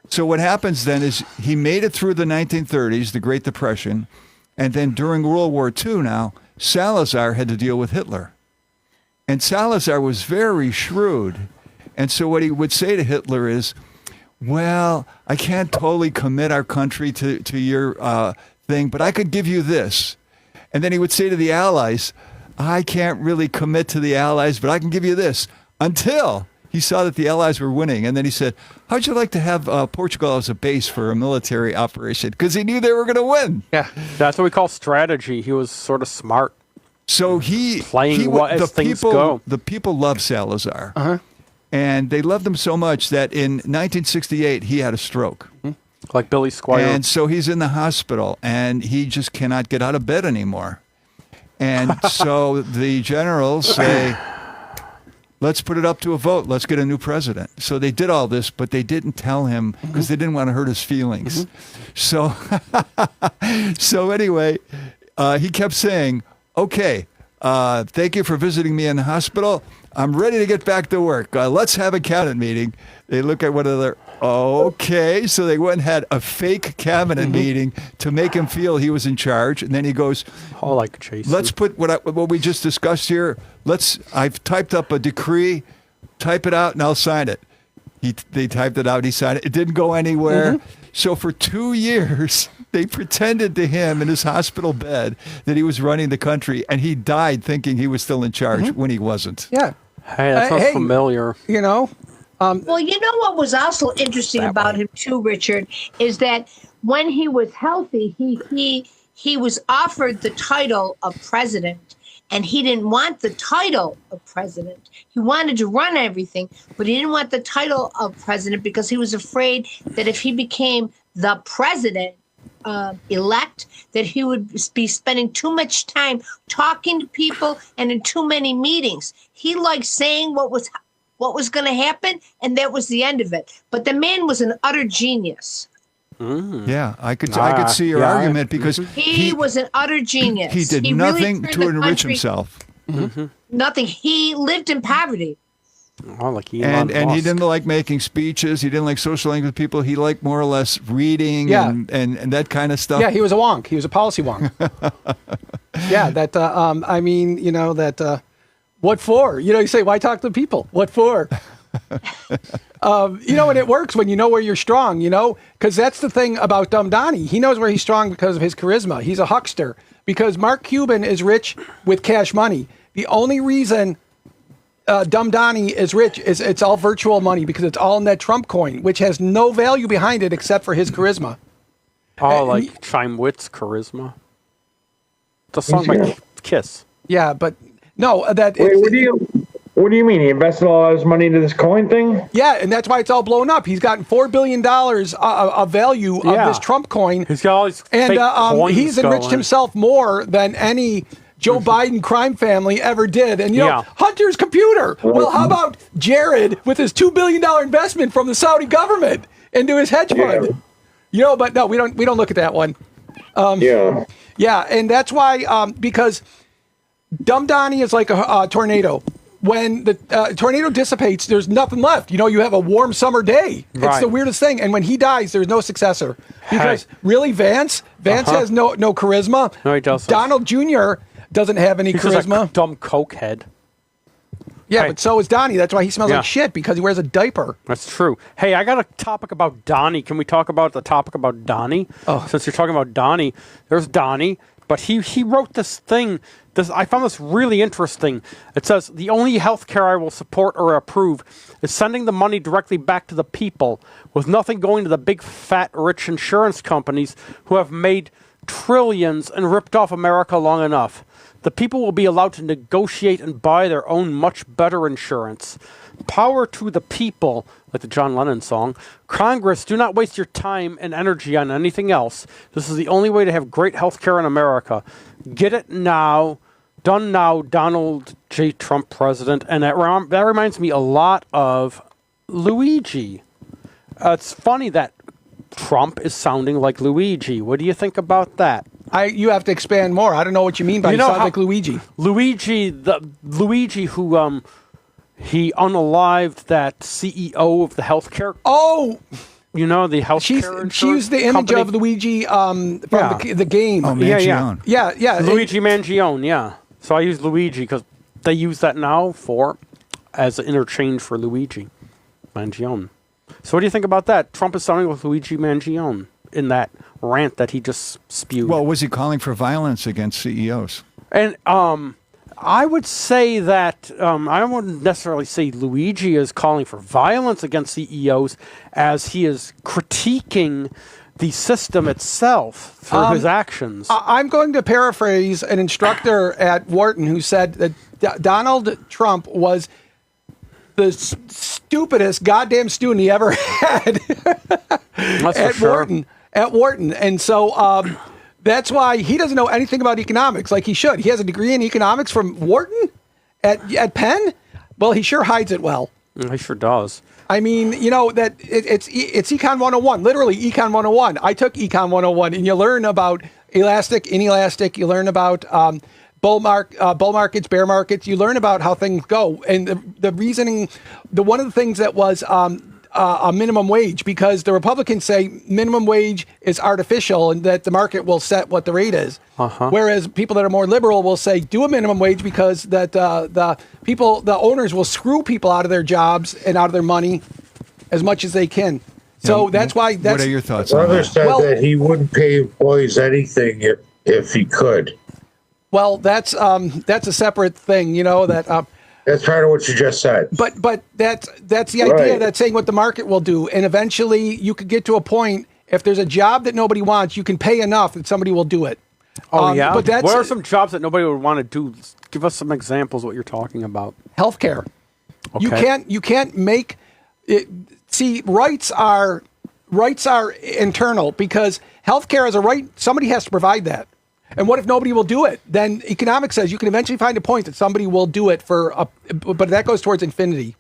so what happens then is he made it through the 1930s, the Great Depression, and then during World War II now, Salazar had to deal with Hitler. And Salazar was very shrewd. And so what he would say to Hitler is, well, I can't totally commit our country to your thing, but I could give you this. And then he would say to the Allies, I can't really commit to the Allies, but I can give you this, until he saw that the Allies were winning. And then he said, how'd you like to have Portugal as a base for a military operation? Because he knew they were going to win. Yeah, that's what we call strategy. He was sort of smart. So the people loved Salazar. Uh-huh. And they loved him so much that in 1968, he had a stroke. Mm-hmm. Like Billy Squier. And so he's in the hospital, and he just cannot get out of bed anymore. And so the generals say, let's put it up to a vote. Let's get a new president. So they did all this, but they didn't tell him because they didn't want to hurt his feelings. Mm-hmm. So anyway, he kept saying, okay, thank you for visiting me in the hospital. I'm ready to get back to work. Let's have a cabinet meeting. They look at one another. Okay, so they went and had a fake cabinet meeting to make him feel he was in charge, and then he goes, "Oh, like Jason. Let's put what we just discussed here. I've typed up a decree. Type it out, and I'll sign it." They typed it out. He signed it. It didn't go anywhere. Mm-hmm. So for 2 years, they pretended to him in his hospital bed that he was running the country, and he died thinking he was still in charge when he wasn't. Yeah. Hey, that sounds familiar. You know. Well, you know what was also interesting about him too, Richard, is that when he was healthy, he was offered the title of president, And he didn't want the title of president. He wanted to run everything, but he didn't want the title of president because he was afraid that if he became the president elect, that he would be spending too much time talking to people and in too many meetings. He liked saying what was going to happen, and that was the end of it. But the man was an utter genius. Yeah, I could see your argument because he was an utter genius. He did nothing to enrich himself. Nothing. He lived in poverty. Oh, like and he didn't like making speeches. He didn't like socializing with people. He liked more or less reading and that kind of stuff. Yeah, he was a wonk. He was a policy wonk. Yeah, that, I mean, you know, that, what for? You know, you say, why talk to people? What for? You know, and it works when you know where you're strong, you know, because that's the thing about Dumb Donnie. He knows where he's strong because of his charisma. He's a huckster because Mark Cuban is rich with cash money. The only reason Dumb Donnie is rich is it's all virtual money because it's all in that Trump coin, which has no value behind it except for his charisma. Oh, like Chimewit's charisma. The song by Kiss. Yeah, but no, that. Wait, what do you mean? He invested all his money into this coin thing? Yeah, and that's why it's all blown up. He's gotten $4 billion of value of this Trump coin. He's got all these and he's enriched himself more than any Joe Biden crime family ever did. And, you know, Hunter's computer. Well, how about Jared with his $2 billion investment from the Saudi government into his hedge fund? You know, but no, we don't look at that one. Yeah, and that's why, because Dumb Donnie is like a tornado. When the tornado dissipates, there's nothing left. You know, you have a warm summer day. It's the weirdest thing. And when he dies, there's no successor. Because really, Vance has no charisma. No, he doesn't. Donald Jr. doesn't have any charisma. Just a dumb cokehead. Yeah, but so is Donnie. That's why he smells like shit, because he wears a diaper. That's true. Hey, I got a topic about Donnie. Can we talk about the topic about Donnie? Oh. Since you're talking about Donnie, there's Donnie, but he wrote this thing. I found this really interesting. It says, the only health care I will support or approve is sending the money directly back to the people, with nothing going to the big, fat, rich insurance companies who have made trillions and ripped off America long enough. The people will be allowed to negotiate and buy their own much better insurance. Power to the people, like the John Lennon song. Congress, do not waste your time and energy on anything else. This is the only way to have great health care in America. Get it now. Done now, Donald J. Trump president. And that reminds me a lot of Luigi. It's funny that Trump is sounding like Luigi. What do you think about that? You have to expand more. I don't know what you mean by sound like Luigi. Luigi who he unalived that CEO of the healthcare. Oh, you know, the healthcare. She used the image company. of Luigi from the game. Oh, Mangione. Yeah. Luigi Mangione. Yeah. So I use Luigi because they use that now as an interchange for Luigi Mangione. So what do you think about that? Trump is sounding like Luigi Mangione in that rant that he just spewed. Well, was he calling for violence against CEOs? And I would say that I wouldn't necessarily say Luigi is calling for violence against CEOs as he is critiquing the system itself through his actions. I'm going to paraphrase an instructor at Wharton who said that Donald Trump was the stupidest goddamn student he ever had at Wharton. And so that's why he doesn't know anything about economics like he should. He has a degree in economics from Wharton at Penn. Well, he sure hides it well. He sure does. I mean, you know, that it's Econ 101, literally Econ 101. I took Econ 101, and you learn about elastic, inelastic. You learn about bull markets, bear markets. You learn about how things go. And the reasoning, one of the things that was a minimum wage, because the Republicans say minimum wage is artificial and that the market will set what the rate is. Whereas people that are more liberal will say do a minimum wage because that the owners will screw people out of their jobs and out of their money as much as they can. So that's why. What are your thoughts? Brother said that he wouldn't pay employees anything if he could. Well, that's a separate thing, you know that. That's part of what you just said. But that's the idea. That's saying what the market will do, and eventually you could get to a point if there's a job that nobody wants, you can pay enough that somebody will do it. Oh, yeah? But what are some jobs that nobody would want to do? Give us some examples of what you're talking about. Healthcare. Okay. You can't make it. See, rights are internal because healthcare is a right. Somebody has to provide that. And what if nobody will do it? Then economics says you can eventually find a point that somebody will do it but that goes towards infinity.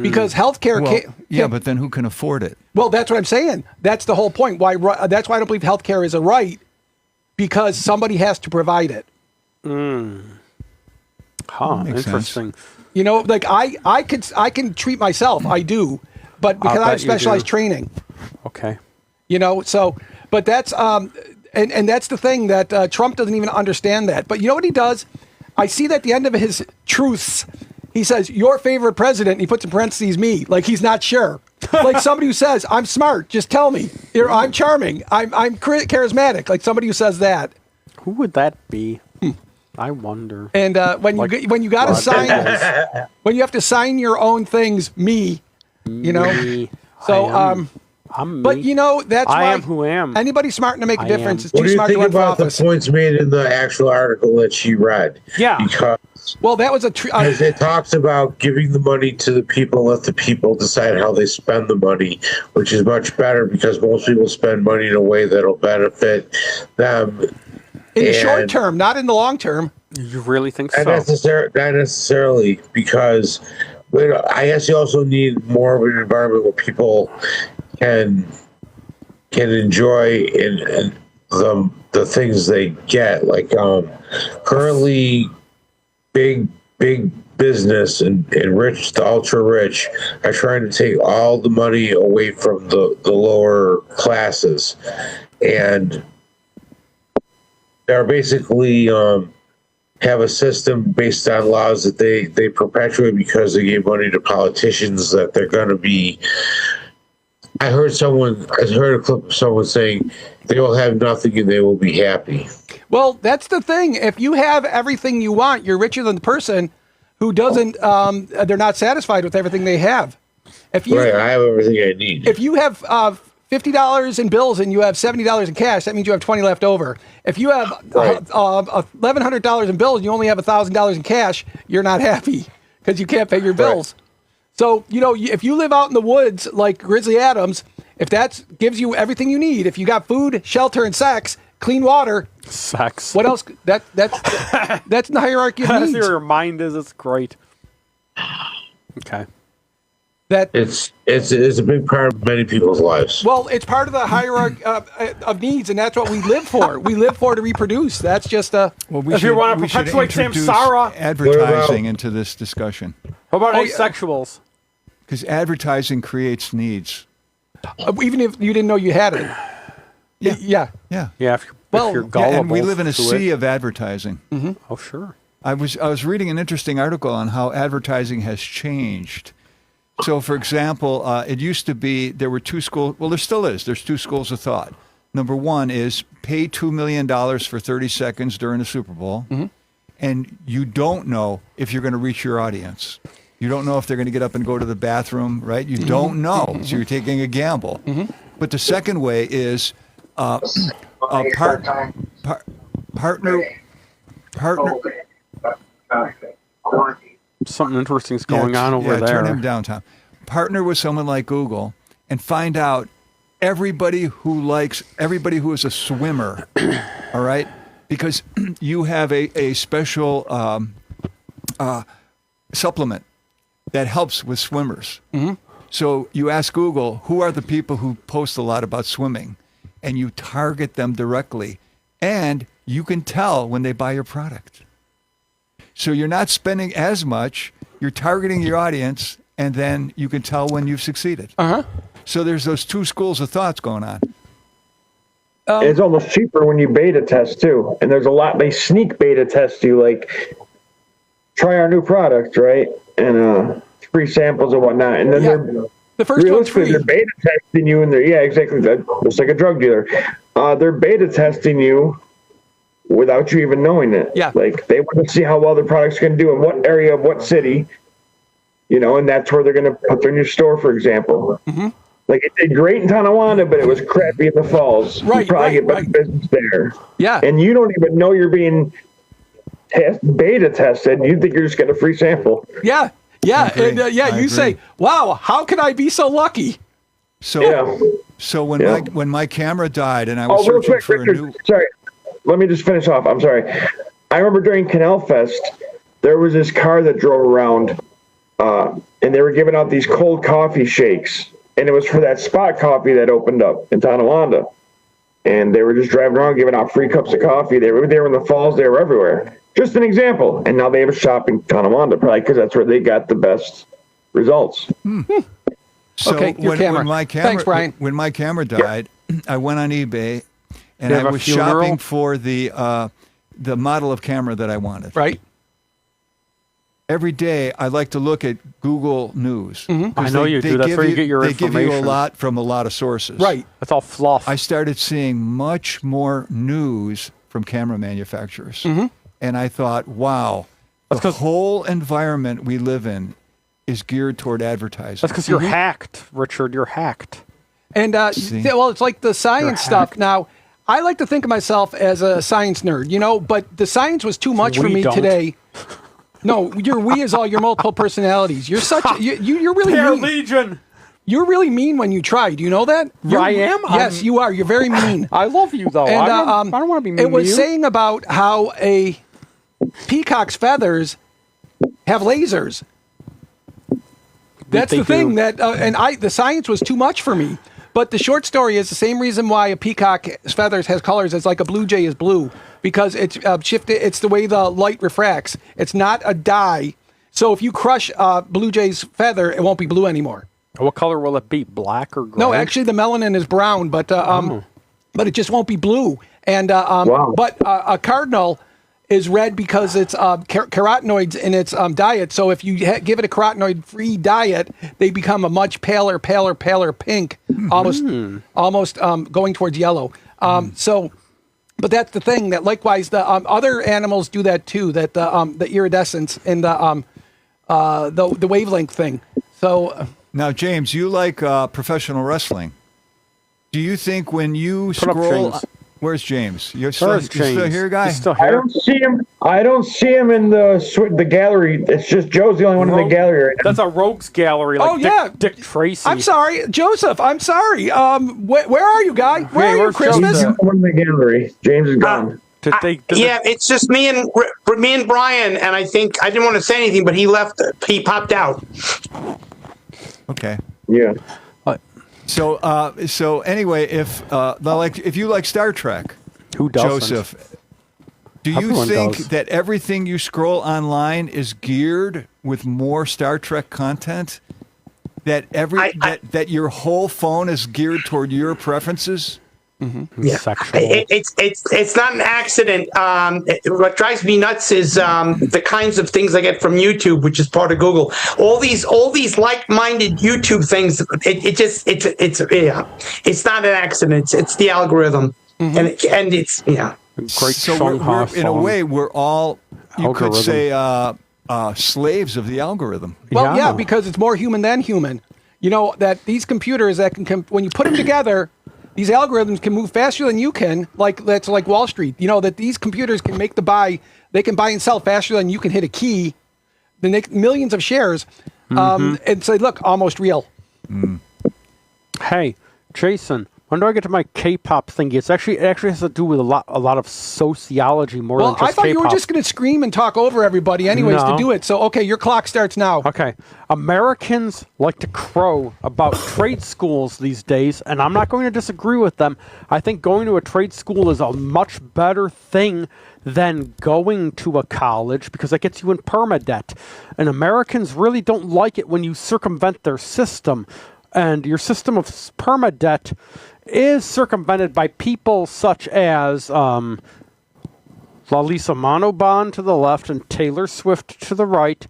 Because healthcare can't. But then who can afford it? Well, that's what I'm saying. That's the whole point. That's why I don't believe healthcare is a right, because somebody has to provide it. Interesting. Sense. You know, like I can treat myself. I do, but because I have specialized training. Okay. You know, so but that's and that's the thing that Trump doesn't even understand that. But you know what he does? I see that at the end of his truths, he says, "Your favorite president," and he puts in parentheses me, like he's not sure. Like somebody who says, "I'm smart, just tell me." I'm charming. I'm charismatic. Like somebody who says that. Who would that be? I wonder. And when you got to sign, when you have to sign your own things, me, you know. Me. So I'm me. But you know that's why I am who I am. Anybody smart to make a difference is what too smart to run for office. What do you think about the points made in the actual article that she read? Yeah. Because that was it talks about giving the money to the people, let the people decide how they spend the money, which is much better because most people spend money in a way that'll benefit them. In the short term, not in the long term. You really think so? Not necessarily, because I guess you also need more of an environment where people can enjoy in the things they get. Like currently, big business and rich, the ultra rich, are trying to take all the money away from the lower classes, and they're basically have a system based on laws that they perpetuate because they gave money to politicians that they're going to be. I heard a clip of someone saying they will have nothing and they will be happy. Well, that's the thing. If you have everything you want, you're richer than the person who doesn't. They're not satisfied with everything they have. Right, I have everything I need. If you have $50 in bills and you have $70 in cash, that means you have $20 left over. If you have $1,100 in bills and you only have $1,000 in cash, you're not happy because you can't pay your bills. Right. So, you know, if you live out in the woods like Grizzly Adams, if that gives you everything you need, if you got food, shelter, and sex, clean water, sex. What else? That's in the hierarchy of needs. That's your mind is. It's great. Okay. It's a big part of many people's lives. Well, it's part of the hierarchy of needs, and that's what we live for. We live for to reproduce. That's just a. Well, if you want to perpetuate samsara, advertising into this discussion. How about asexuals? Because advertising creates needs. Even if you didn't know you had it. Yeah. If you're gullible, and we live in a sea of advertising. Mm-hmm. Oh, sure. I was reading an interesting article on how advertising has changed. So, for example, it used to be there were two schools. Well, there still is. There's two schools of thought. Number one is pay $2 million for 30 seconds during the Super Bowl, and you don't know if you're going to reach your audience. You don't know if they're going to get up and go to the bathroom, right? You don't know, so you're taking a gamble. But the second way is partner. Something interesting is going on over there. Turn him down, Tom. Partner with someone like Google and find out everybody who is a swimmer, all right? Because you have a special supplement that helps with swimmers. So you ask Google, who are the people who post a lot about swimming? And you target them directly. And you can tell when they buy your product. So you're not spending as much, you're targeting your audience, and then you can tell when you've succeeded. So there's those two schools of thoughts going on. It's almost cheaper when you beta test too. And there's a lot, they sneak beta test you, like try our new product, right? And free samples and whatnot. And then the first one's free. They're beta testing you, and they're exactly that. It's like a drug dealer. They're beta testing you without you even knowing it. Yeah. Like they want to see how well their product's going to do in what area of what city, you know, and that's where they're going to put their new store, for example. Like it did great in Tonawanda, but it was crappy in the Falls. Right, you probably get better business there. Yeah, and you don't even know you're being beta tested. You think you're just getting a free sample. Yeah, and you say, "Wow, how can I be so lucky?" So when my camera died and I was searching for a new. Sorry, let me just finish off. I'm sorry. I remember during Canal Fest, there was this car that drove around, and they were giving out these cold coffee shakes. And it was for that Spot Coffee that opened up in Tonawanda. And they were just driving around giving out free cups of coffee. They were in the Falls. They were everywhere. Just an example. And now they have a shop in Tonawanda, probably because that's where they got the best results. So okay, your camera. Thanks, Brian. When my camera died, I went on eBay, and I was shopping for the model of camera that I wanted. Right. Every day, I like to look at Google News. I know you do. That's where you get your information. They give you a lot from a lot of sources. Right. That's all fluff. I started seeing much more news from camera manufacturers. And I thought, wow, the whole environment we live in is geared toward advertising. That's because you're hacked, Richard. You're hacked. And, it's like the science stuff. Now, I like to think of myself as a science nerd, but the science was too much for me today. No, we is all your multiple personalities. You're such you're really Pair mean. Legion. You're really mean when you try. Do you know that? I am. Yes, you are. You're very mean. I love you though. And, I don't want to be mean. It was to you. saying about how a peacock's feathers have lasers. That's the thing that, the science was too much for me. But the short story is the same reason why a peacock's feathers has colors as like a blue jay is blue, because it's shifted. It's the way the light refracts. It's not a dye. So if you crush blue jay's feather, it won't be blue anymore. What color will it be? Black or gray? No, actually the melanin is brown, but it just won't be blue. And but a cardinal is red because it's carotenoids in its diet. So if you give it a carotenoid-free diet, they become a much paler pink, almost going towards yellow. But that's the thing that likewise the other animals do that too. That the iridescence and the wavelength thing. So now, James, you like professional wrestling. Do you think when you scroll? Where's James? You're still here, guy? Still here? I don't see him in the gallery. It's just Joe's the only one in the gallery right now. That's a rogues gallery. Dick Tracy. I'm sorry, Joseph. I'm sorry. Where are you, guy? Where are you, Christmas? He's one in the gallery. James is gone. It's just me and Brian, and I think I didn't want to say anything, but he left. He popped out. Okay. Yeah. So anyway, if you like Star Trek, who doesn't? Joseph, do you think that everything you scroll online is geared with more Star Trek content? That that your whole phone is geared toward your preferences? Yeah. It's not an accident. What drives me nuts is the kinds of things I get from YouTube, which is part of Google. All these like-minded YouTube things. It's not an accident. It's the algorithm, and it's Great. So we're in a way we're all could say slaves of the algorithm. Well, yeah, because it's more human than human. That these computers that can when you put them together. These algorithms can move faster than you can, that's like Wall Street. That these computers can make they can buy and sell faster than you can hit a key, millions of shares, and say, look, almost real. Hey, Jason, when do I get to my K-pop thingy? It actually has to do with a lot of sociology more than just K-pop. I thought you were just going to scream and talk over everybody anyways to do it. So, okay, your clock starts now. Okay. Americans like to crow about trade schools these days, and I'm not going to disagree with them. I think going to a trade school is a much better thing than going to a college because that gets you in permadebt. And Americans really don't like it when you circumvent their system. And your system of permadebt is circumvented by people such as Lalisa Manoband to the left and Taylor Swift to the right.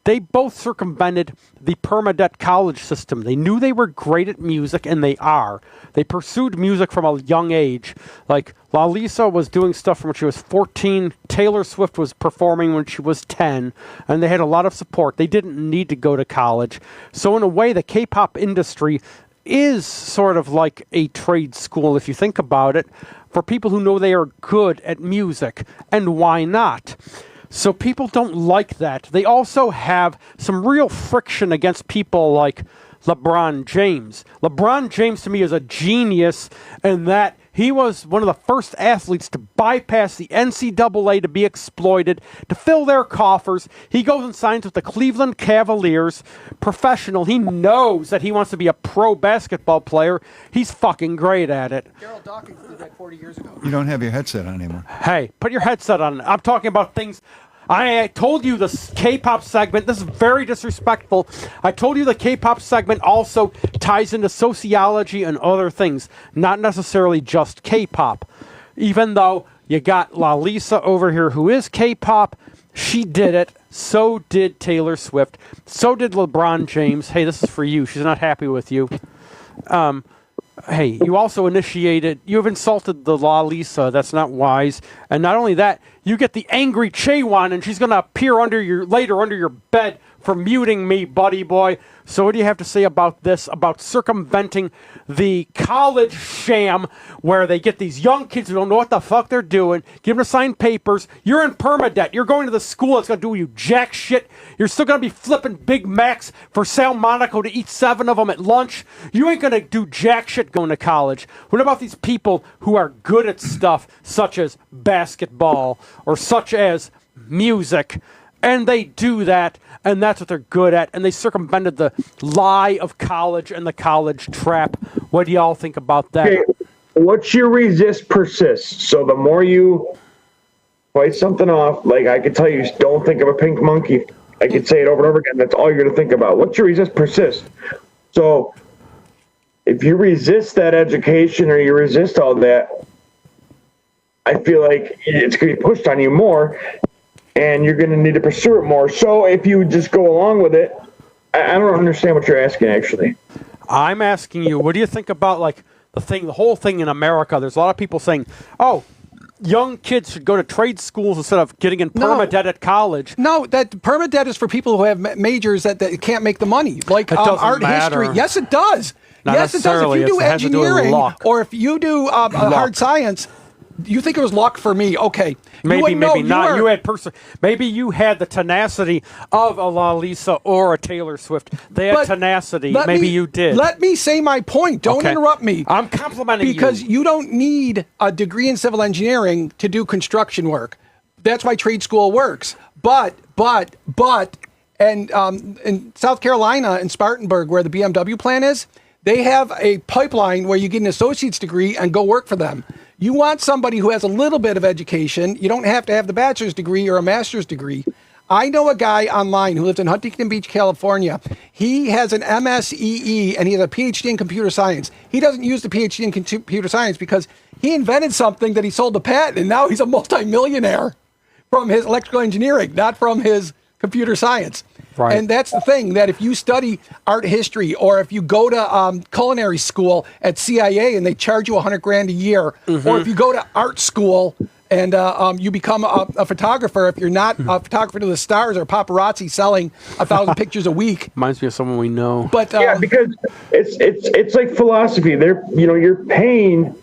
They both circumvented the permadebt college system. They knew they were great at music, and they are. They pursued music from a young age. Like, Lalisa was doing stuff from when she was 14. Taylor Swift was performing when she was 10, and they had a lot of support. They didn't need to go to college. So in a way, the K-pop industry is sort of like a trade school, if you think about it, for people who know they are good at music. And why not? So people don't like that. They also have some real friction against people like LeBron James. LeBron James, to me, is a genius in that he was one of the first athletes to bypass the NCAA to be exploited, to fill their coffers. He goes and signs with the Cleveland Cavaliers, professional. He knows that he wants to be a pro basketball player. He's fucking great at it. Daryl Dawkins did that 40 years ago. You don't have your headset on anymore. Hey, put your headset on. I'm talking about things. I told you the K-pop segment, this is very disrespectful. I told you the K-pop segment also ties into sociology and other things, not necessarily just K-pop. Even though you got Lalisa over here who is K-pop, she did it. So did Taylor Swift. So did LeBron James. Hey, this is for you. She's not happy with you. Hey, you also you've insulted the Lalisa. That's not wise. And not only that, you get the angry Chaewon, and she's going to appear under your bed for muting me, buddy boy. So what do you have to say about this, about circumventing the college sham where they get these young kids who don't know what the fuck they're doing, give them to sign papers. You're in permadebt. You're going to the school that's going to do you jack shit. You're still going to be flipping Big Macs for Sal Monaco to eat 7 of them at lunch. You ain't going to do jack shit going to college. What about these people who are good at stuff such as basketball or such as music? And they do that, and that's what they're good at, and they circumvented the lie of college and the college trap. What do y'all think about that? Okay. What you resist persists. So the more you fight something off, like I could tell you, don't think of a pink monkey. I could say it over and over again. That's all you're going to think about. What you resist persists. So if you resist that education or you resist all that, I feel like it's going to be pushed on you more. And you're going to need to pursue it more. So if you just go along with it, I don't understand what you're asking, actually. I'm asking you, what do you think about like the whole thing in America? There's a lot of people saying, oh, young kids should go to trade schools instead of getting in permadebt at college. No, that permadebt is for people who have majors that can't make the money, like art history. Yes, it does. Not yes, it does. If you do engineering or if you do hard science, you think it was luck for me? Okay, maybe not. Maybe you had the tenacity of a Lalisa or a Taylor Swift. They had tenacity. Maybe you did. Let me say my point. Don't interrupt me. I'm complimenting you because you don't need a degree in civil engineering to do construction work. That's why trade school works. But, and in South Carolina, in Spartanburg, where the BMW plant is, they have a pipeline where you get an associate's degree and go work for them. You want somebody who has a little bit of education. You don't have to have the bachelor's degree or a master's degree. I know a guy online who lives in Huntington Beach, California. He has an MSEE and he has a PhD in computer science. He doesn't use the PhD in computer science because he invented something that he sold a patent, and now he's a multimillionaire from his electrical engineering, not from his computer science. Right. And that's the thing, that if you study art history or if you go to culinary school at CIA and they charge you $100,000 a year, or if you go to art school and you become a photographer, if you're not a photographer to the stars or paparazzi selling 1,000 pictures a week. Reminds me of someone we know. But yeah, because it's like philosophy. You're paying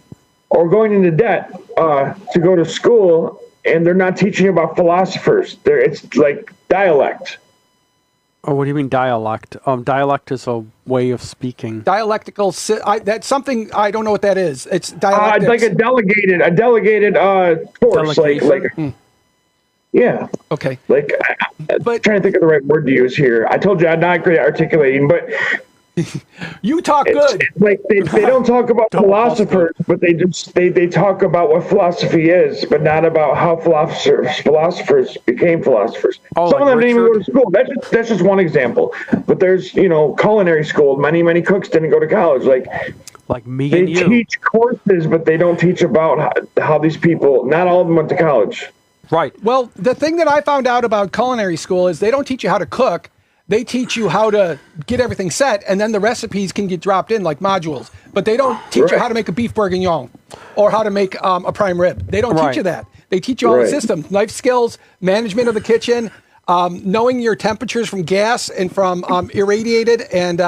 or going into debt to go to school, and they're not teaching you about philosophers. It's like dialect. Oh, what do you mean dialect? Dialect is a way of speaking. Dialectical. That's something I don't know what that is. It's dialectics. Like a delegated course. Yeah. Okay. Like, I'm trying to think of the right word to use here. I told you I'm not great at articulating, but you talk good. It's like they don't talk about philosophers, but they talk about what philosophy is, but not about how philosophers became philosophers. Oh, Some of them didn't even go to school. That's just one example. But there's culinary school. Many cooks didn't go to college. Like me and you. They teach courses, but they don't teach about how these people. Not all of them went to college. Right. Well, the thing that I found out about culinary school is they don't teach you how to cook. They teach you how to get everything set, and then the recipes can get dropped in like modules. But they don't teach you how to make a beef bourguignon or how to make a prime rib. They don't teach you that. They teach you all the systems, knife skills, management of the kitchen, knowing your temperatures from gas and from irradiated, and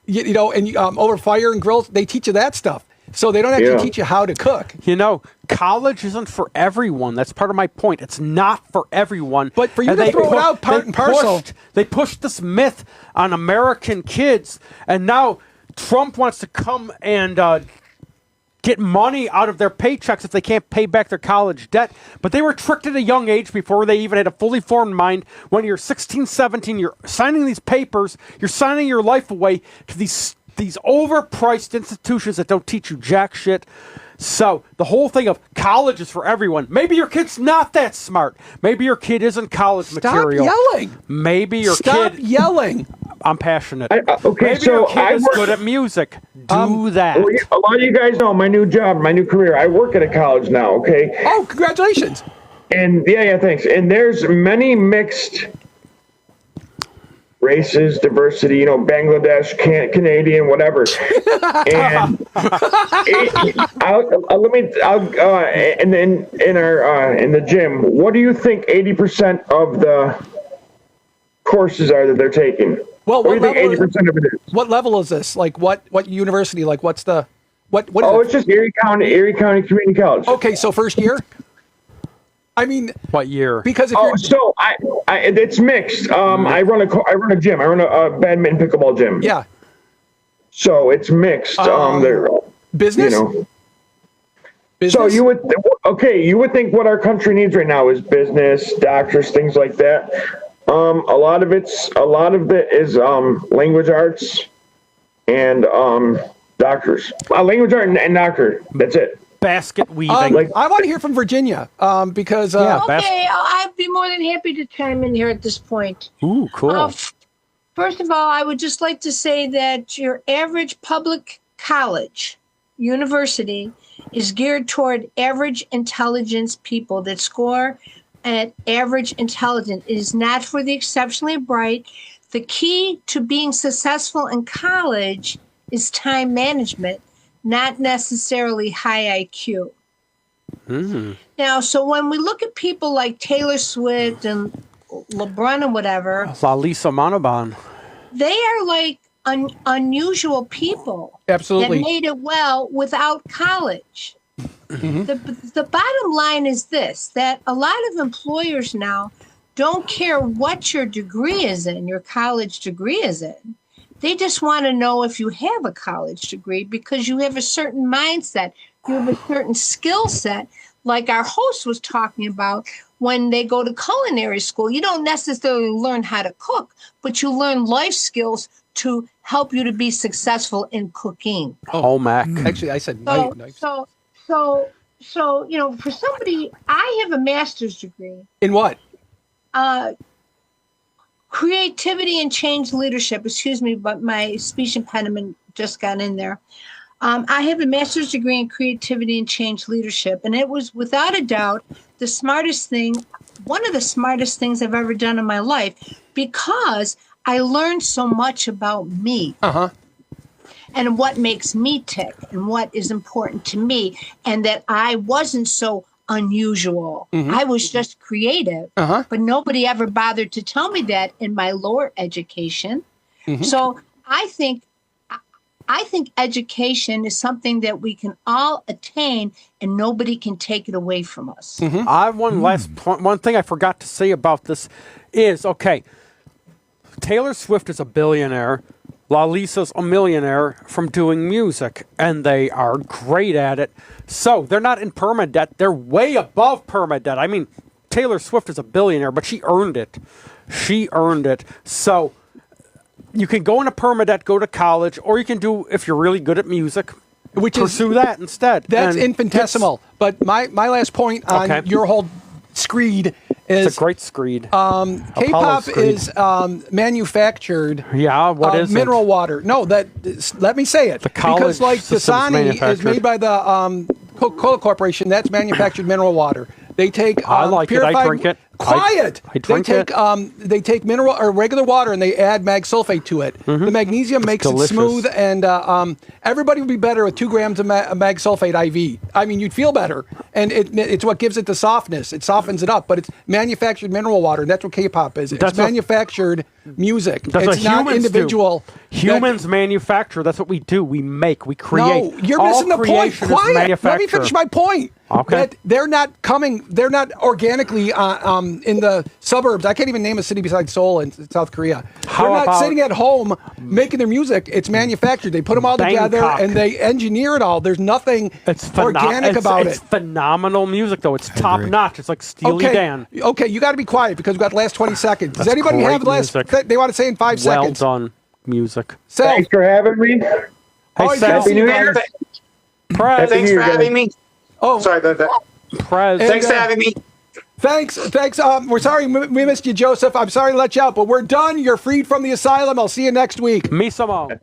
and over fire and grills, they teach you that stuff. So they don't actually teach you how to cook. College isn't for everyone. That's part of my point. It's not for everyone. But for you to throw it out part and parcel. They pushed this myth on American kids, and now Trump wants to come and get money out of their paychecks if they can't pay back their college debt. But they were tricked at a young age before they even had a fully formed mind. When you're 16, 17, you're signing these papers, you're signing your life away to these overpriced institutions that don't teach you jack shit. So the whole thing of college is for everyone. Maybe your kid's not that smart. Maybe your kid isn't college material. Stop yelling. Maybe your Stop yelling. I'm passionate. Maybe your kid is good at music. Do that. A lot of you guys know my new job, my new career. I work at a college now, okay? Oh, congratulations. And thanks. And there's many mixed races, diversity, Bangladesh, Canadian, whatever. And and then in the gym, what do you think 80% of the courses are that they're taking? Well, what do you think 80% of it is? What level is this? Like what university? Like what's the what is it? It's just Erie County Community College. Okay, so first year? I mean, what year? Because it's mixed. I run a gym. I run a badminton pickleball gym. Yeah. So it's mixed. Business. Business? So you would think what our country needs right now is business, doctors, things like that. A lot of it is language arts and doctors. Language art and doctor. That's it. Basket weaving. I want to hear from Virginia because I'd be more than happy to chime in here at this point. Ooh, cool. First of all, I would just like to say that your average public college, university, is geared toward average intelligence people that score at average intelligence. It is not for the exceptionally bright. The key to being successful in college is time management, not necessarily high IQ. Now, so when we look at people like Taylor Swift and LeBron and whatever, Lalisa Manoban, they are like unusual people. Absolutely. That made it well without college. The bottom line is this, that a lot of employers now don't care what your degree is in, your college degree is in. They just want to know if you have a college degree because you have a certain mindset, you have a certain skill set, like our host was talking about. When they go to culinary school, you don't necessarily learn how to cook, but you learn life skills to help you to be successful in cooking. Oh, Mac. Actually, I said knife. So, for somebody, I have a master's degree. In what? Creativity and change leadership. Excuse me, but my speech impediment just got in there. I have a master's degree in creativity and change leadership, and it was without a doubt one of the smartest things I've ever done in my life, because I learned so much about me. And what makes me tick and what is important to me, and that I wasn't so unusual. I was just creative, but nobody ever bothered to tell me that in my lower education. So I think education is something that we can all attain, and nobody can take it away from us. I have one last point. One thing I forgot to say about this is, Taylor Swift is a billionaire. Lalisa's a millionaire from doing music, and they are great at it. So they're not in permadebt. They're way above permadebt. I mean, Taylor Swift is a billionaire, but she earned it. So you can go into permadebt, go to college, or you can do, if you're really good at music, pursue that instead. That's infinitesimal. But my last point on your whole screed is... It's a great screed. K-pop is manufactured. Yeah, what is mineral water. No, let me say it. Because like Dasani is made by the Coca-Cola Corporation, that's manufactured mineral water. They take I like it. I drink it. Quiet. I drink it. They take mineral or regular water and they add mag sulfate to it. Mm-hmm. The magnesium makes it smooth, and everybody would be better with 2 grams of mag sulfate IV. I mean, you'd feel better, and it's what gives it the softness. It softens it up, but it's manufactured mineral water. And that's what K-pop is. It's manufactured music. It's not individual. Humans manufacture. That's what we do. We make. We create. No, you're missing the point. Quiet. Let me finish my point. Okay. That they're not organically in the suburbs. I can't even name a city besides Seoul in South Korea. They're not sitting at home making their music. It's manufactured. They put them all together and they engineer it all. There's nothing organic about it. It's phenomenal music, though. It's top notch. It's like Steely Dan. Okay, you got to be quiet because we've got the last 20 seconds. Does anybody have the last? They want to say in 5 seconds. Well done, music. Thanks for having me. Hey, Happy New Year. Thanks for having me. Oh, sorry about that. Thanks for having me. Thanks. We're sorry we missed you, Joseph. I'm sorry to let you out, but we're done. You're freed from the asylum. I'll see you next week. Me, Simone.